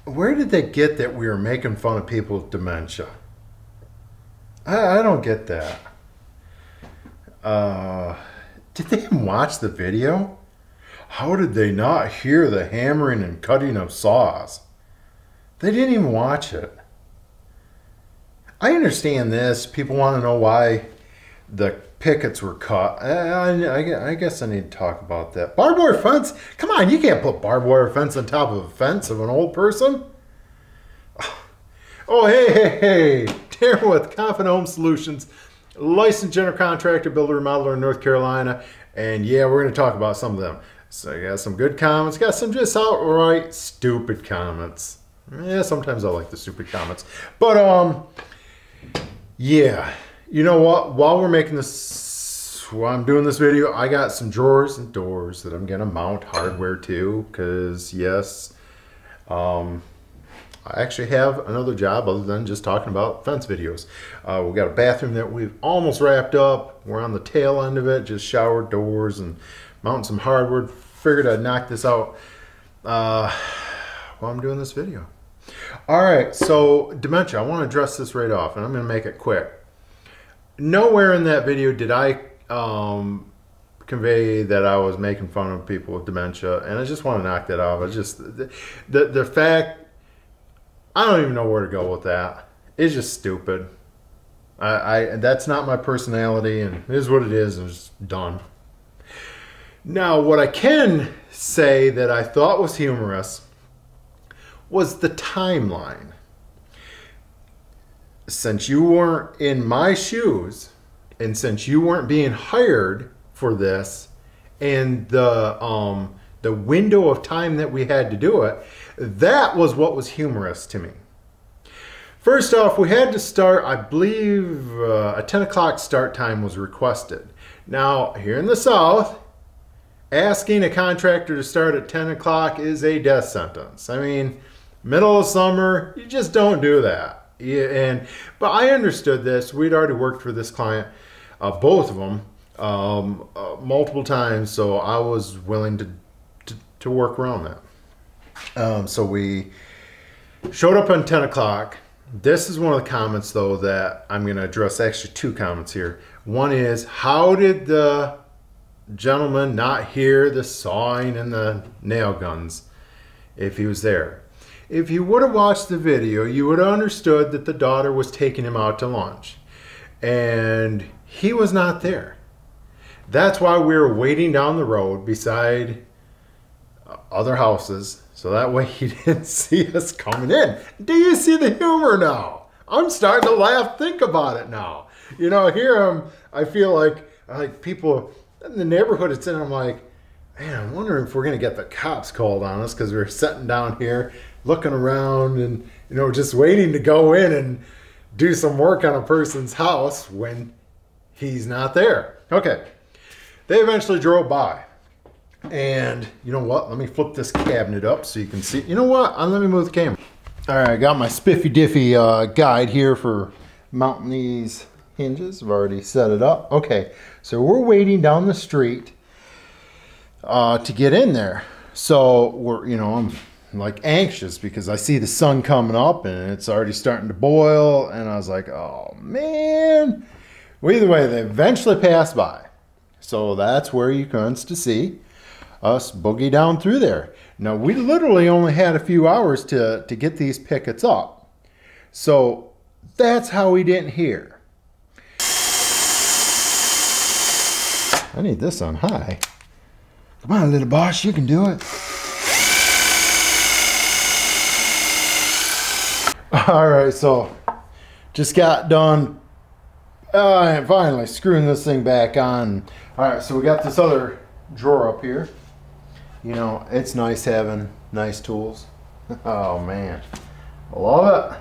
Where did they get that we were making fun of people with dementia? I don't get that. Did they even watch the video? How did they not hear the hammering and cutting of saws? They didn't even watch it. I understand this. People want to know why the pickets were cut. I guess I need to talk about that. Barbed wire fence? Come on, you can't put barbed wire fence on top of a fence of an old person. Oh, hey. Darren with Confident Home Solutions, licensed general contractor, builder, remodeler in North Carolina. And yeah, we're going to talk about some of them. So I got some good comments, got some just outright stupid comments. Yeah, sometimes I like the stupid comments. But, yeah. You know what? While I'm doing this video, I got some drawers and doors that I'm going to mount hardware to. Because, yes, I actually have another job other than just talking about fence videos. We've got a bathroom that we've almost wrapped up. We're on the tail end of it, just shower doors and mounting some hardware. Figured I'd knock this out while I'm doing this video. All right, so dementia, I want to address this right off, and I'm going to make it quick. Nowhere in that video did I convey that I was making fun of people with dementia, and I just want to knock that off. It's just the fact, I don't even know where to go with that. It's just stupid. That's not my personality, and it is what it is, and it's done. Now, what I can say that I thought was humorous was the timeline. Since you weren't in my shoes, and since you weren't being hired for this, and the window of time that we had to do it, that was what was humorous to me. First off, we had to start, I believe a 10 o'clock start time was requested. Now, here in the South, asking a contractor to start at 10 o'clock is a death sentence. I mean, middle of summer, you just don't do that. Yeah, but I understood this. We'd already worked for this client, both of them, multiple times, so I was willing to work around that. So we showed up on 10 o'clock. This is one of the comments, though, that I'm going to address. Actually, two comments here. One is, how did the gentleman not hear the sawing and the nail guns if he was there? If you would have watched the video, you would have understood that the daughter was taking him out to lunch. And he was not there. That's why we were waiting down the road beside other houses, so that way he didn't see us coming in. Do you see the humor now? I'm starting to laugh, think about it now. You know, here I feel like people in the neighborhood it's in, I'm like, man, I'm wondering if we're going to get the cops called on us because we're sitting down here looking around and, you know, just waiting to go in and do some work on a person's house when he's not there. Okay. They eventually drove by. And you know what? Let me flip this cabinet up so you can see. You know what? Let me move the camera. All right, I got my spiffy diffy guide here for mounting these hinges. I've already set it up. Okay, so we're waiting down the street to get in there. So we're, you know, I'm like anxious because I see the sun coming up and it's already starting to boil. And I was like, oh man. Well, either way, they eventually passed by. So that's where you can see us boogie down through there. Now, we literally only had a few hours to get these pickets up. So that's how we didn't hear. I need this on high. Come on, little boss, you can do it. All right, so just got done finally screwing this thing back on. All right, so we got this other drawer up here. You know, it's nice having nice tools. Oh man, I love it.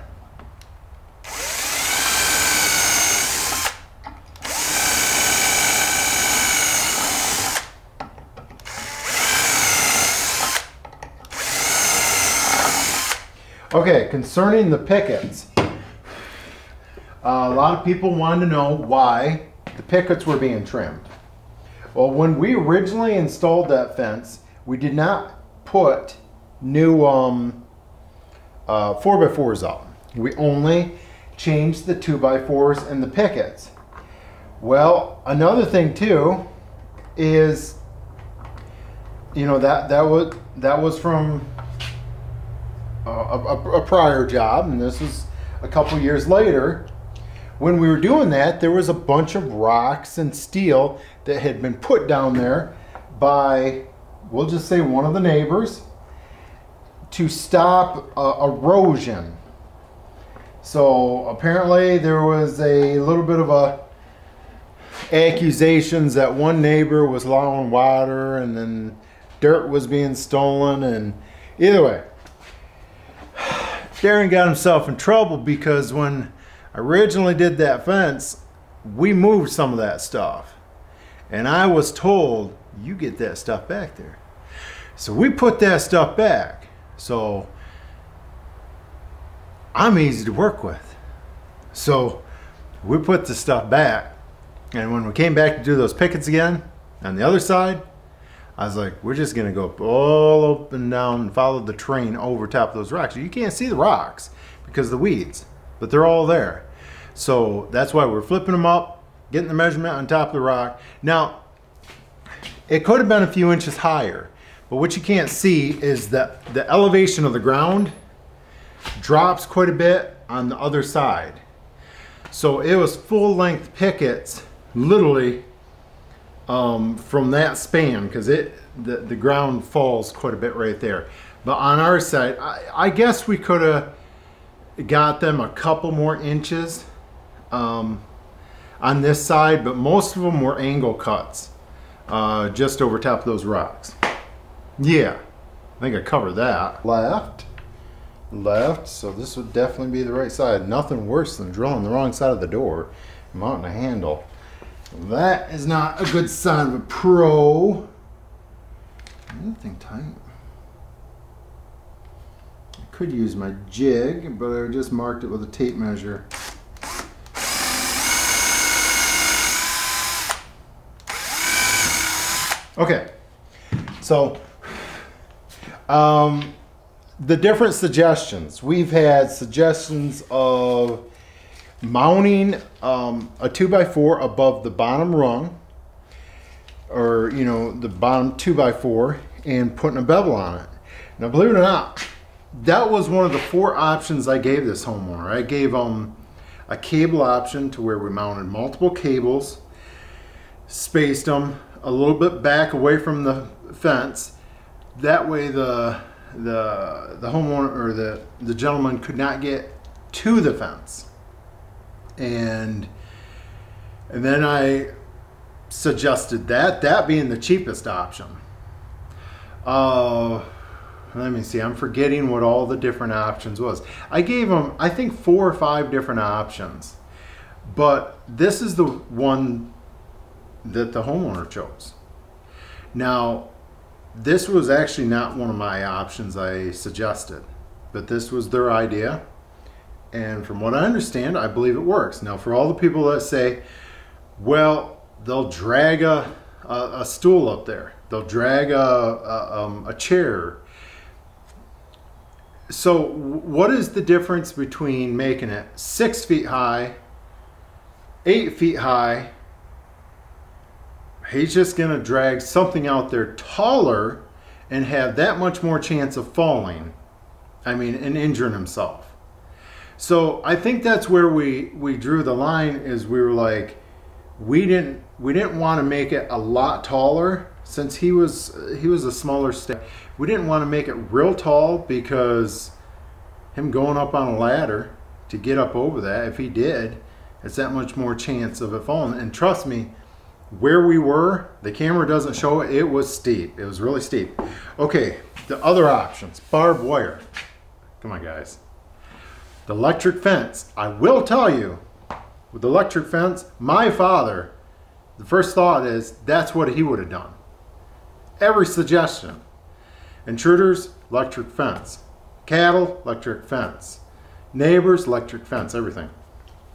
Okay, concerning the pickets, a lot of people wanted to know why the pickets were being trimmed. Well, when we originally installed that fence, we did not put new 4x4s up. We only changed the 2x4s and the pickets. Well, another thing too is, you know, that was from a prior job, and this was a couple years later. When we were doing that, there was a bunch of rocks and steel that had been put down there by, we'll just say, one of the neighbors to stop erosion. So apparently there was a little bit of accusations that one neighbor was allowing water and then dirt was being stolen, and either way, Darren got himself in trouble because when I originally did that fence, we moved some of that stuff. And I was told, you get that stuff back there. So we put that stuff back. So I'm easy to work with. So we put the stuff back. And when we came back to do those pickets again, on the other side, I was like, we're just gonna go all up and down and follow the train over top of those rocks. You can't see the rocks because of the weeds, but they're all there. So that's why we're flipping them up, getting the measurement on top of the rock. Now, it could have been a few inches higher, but what you can't see is that the elevation of the ground drops quite a bit on the other side. So it was full length pickets, literally, from that span, because the ground falls quite a bit right there. But on our side, I guess we could have got them a couple more inches on this side, but most of them were angle cuts just over top of those rocks. Yeah, I think I covered that. Left, so this would definitely be the right side. Nothing worse than drilling the wrong side of the door and mounting a handle. That is not a good sign of a pro. Anything tight? I could use my jig, but I just marked it with a tape measure. Okay, so the different suggestions. We've had suggestions of mounting a 2x4 above the bottom rung, or you know, the bottom 2x4, and putting a bevel on it. Now, believe it or not, that was one of the 4 options I gave this homeowner. I gave them a cable option to where we mounted multiple cables, spaced them a little bit back away from the fence. That way the homeowner, or the gentleman, could not get to the fence. And then I suggested that being the cheapest option. Let me see, I'm forgetting what all the different options was. I gave them, I think, 4 or 5 different options, but this is the one that the homeowner chose. Now, this was actually not one of my options I suggested, but this was their idea. And from what I understand, I believe it works. Now, for all the people that say, well, they'll drag a stool up there, they'll drag a chair. So what is the difference between making it 6 feet high, 8 feet high? He's just gonna drag something out there taller and have that much more chance of falling, I mean, and injuring himself. So I think that's where we drew the line, is we were like, we didn't want to make it a lot taller, since he was a smaller step. We didn't want to make it real tall, because him going up on a ladder to get up over that, if he did, it's that much more chance of it falling. And trust me, where we were, the camera doesn't show it, it was steep. It was really steep. Okay, the other options, barbed wire. Come on, guys. The electric fence. I will tell you, with the electric fence, my father, the first thought is that's what he would have done. Every suggestion. Intruders, electric fence. Cattle, electric fence. Neighbors, electric fence, everything.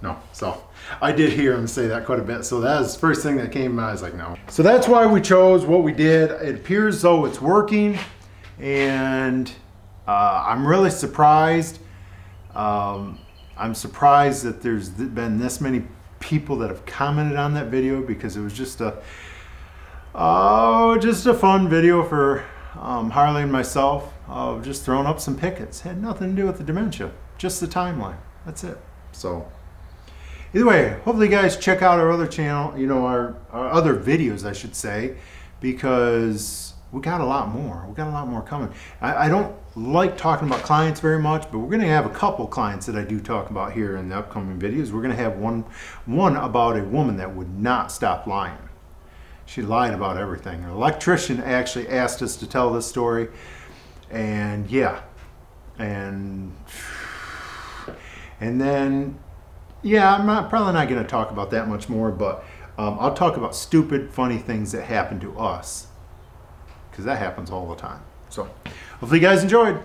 No, so I did hear him say that quite a bit. So that was the first thing that came to mind. I was like, no. So that's why we chose what we did. It appears though it's working, and I'm really surprised. I'm surprised that there's been this many people that have commented on that video, because it was just a fun video for Harley and myself of just throwing up some pickets. Had nothing to do with the dementia, just the timeline. That's it. So either way, hopefully you guys check out our other channel, you know, our other videos, I should say, because we got a lot more. We got a lot more coming. I don't like talking about clients very much, but we're going to have a couple clients that I do talk about here in the upcoming videos. We're going to have one about a woman that would not stop lying. She lied about everything. An electrician actually asked us to tell this story, and yeah, and then yeah, I'm probably not going to talk about that much more, but I'll talk about stupid, funny things that happen to us, because that happens all the time. So hopefully you guys enjoyed.